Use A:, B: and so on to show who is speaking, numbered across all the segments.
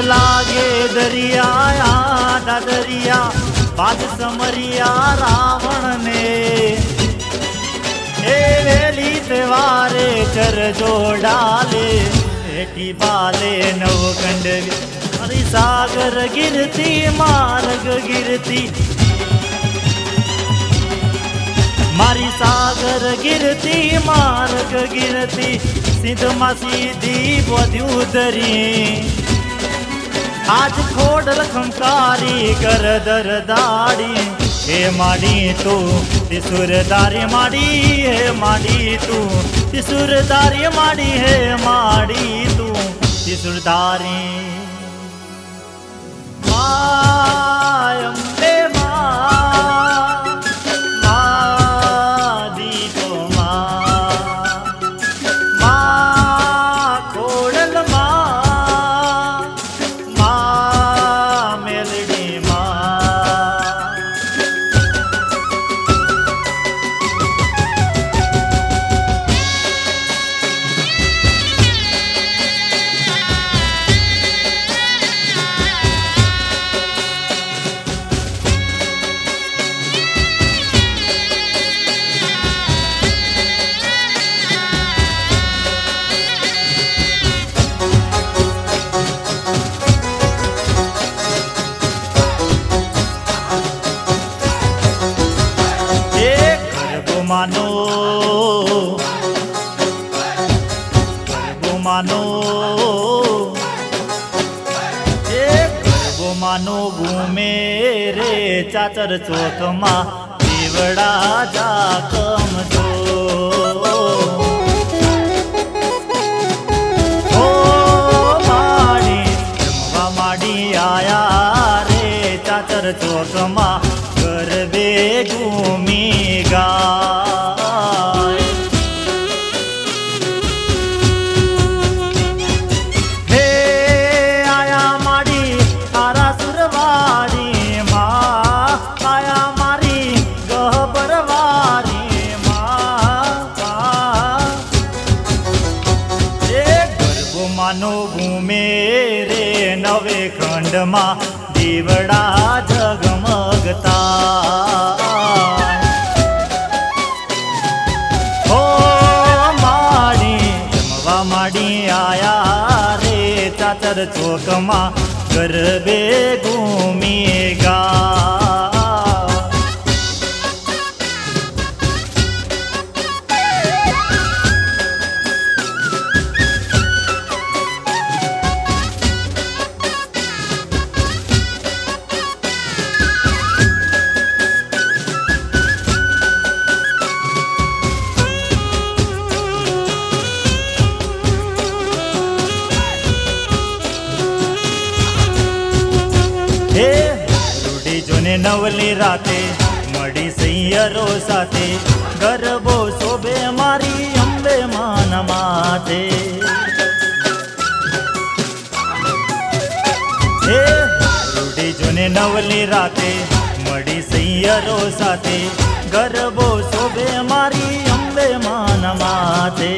A: લાગે દરિયા દરિયા બાદ સમરિયા રાવણ ને એ વેલી તવારે ચર જોડાલે એટી બાલે નવકંડ મારી સાગર ગિરતી માર્ગ ગિરતી મારી સાગર ગિરતી માર્ગ ગિરતી સિદ્ધમાં સીધી વધ્યું ધરી આજ ખોડલ ખંકારી કર દર દાડી હે માડી તું ત્રિસુરધારી માડી હે માડી તું ત્રિસુરધારી માડી હે માડી તું ત્રિસુરધારી અંબે માનો માનો માનો ગુમે રે ચાચર ચોકમાં દેવડા જાકમ જો માડી જમવા માડી આયા રે ચાચર ચોકમાં ગરબે ઘૂમી ગાય હે આયા માડી તારા સુરવારી માં આયા મારી ગહબરવારી માં એ ગરબો માનો ઘૂમે રે નવે ખંડમાં દીવડા જગમગતા હો માડી જમવા માડી આયા રે ચાચર ચોકમાં ગરબે ઘૂમી ગા જોને નવલી રાતે મળી સૈયરો સાથે ગરબો શોભે મારી અંબે માન માથે હે રૂડી જોને નવલી રાતે મળી સૈયરો સાથે ગરબો શોભે મારી અંબે માન માથે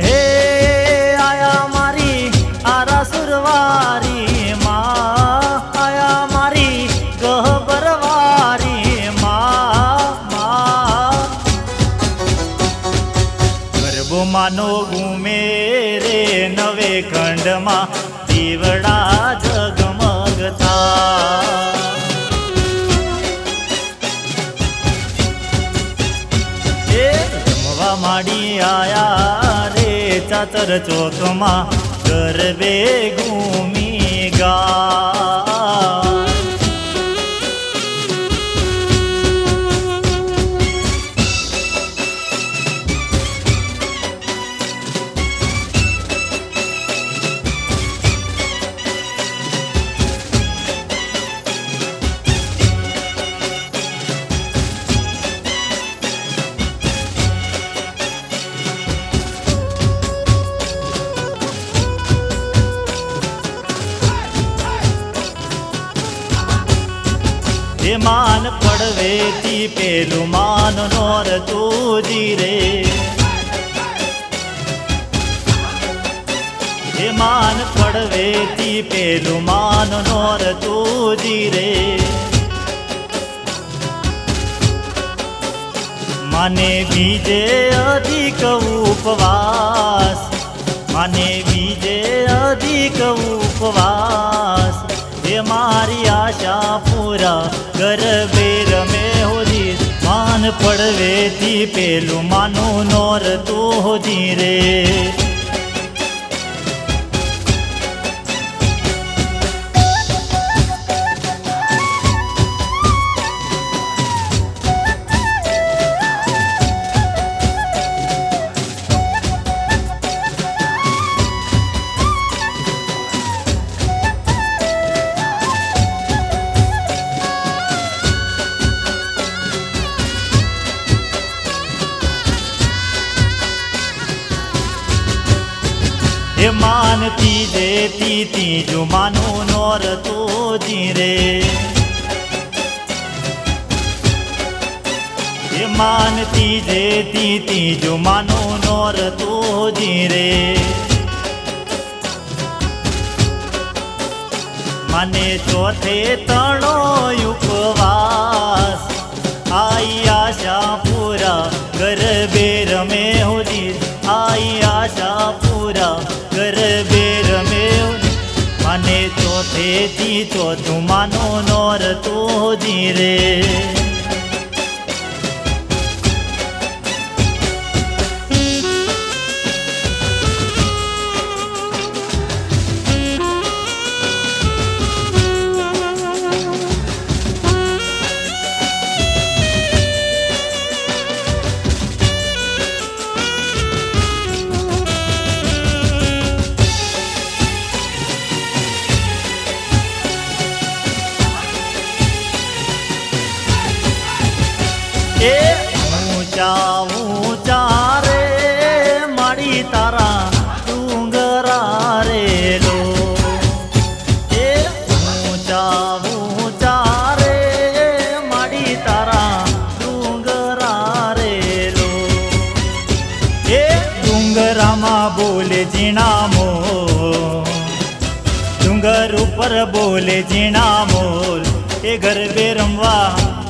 A: હે આયા મારી આરા સુરવારી માં આયા મારી ગહબરવારી માં ગરબો માનો ઘૂમે રે નવે ખંડમાં દીવડા જગમગતા એ જમવા માડી આયા રે ચાચર ચોકમાં ગરબે ઘૂમી ગા એ માન પડવેથી પેલું માન નોર તુજી રે માન પડવેથી પેલું માન નોર તુજી રે માને બીજે અધિક ઉપવાસ માને બીજે અધિક ઉપવાસ એ મારી આશા પૂરા ગરબે રમે હોજી માન પડવેથી પેલું માનું નોર તું હોજી રે એ માનતી જેતી તીજું માનું નોર તુજી રે એ માનતી જેતી તીજું માનું નોર તુજી રે મને ચોથે તણો ઉપવાસ આઈ આશા પૂરા ગરબે રમે હોજી આઈ આશા પૂરા ગરબે રમે મને ચોથેથી ચોથું માનો નોર તુજી રે એ ઊંચા ઊંચા રે મારી તારા ડુંગરા રે લો એ ઊંચા ઊંચા રે મારી તારા ડુંગરા રે લો એ ડુંગરામાં બોલે ઝીણા મોર ડુંગર ઉપર બોલે ઝીણા મોર એ ગરબે રમવા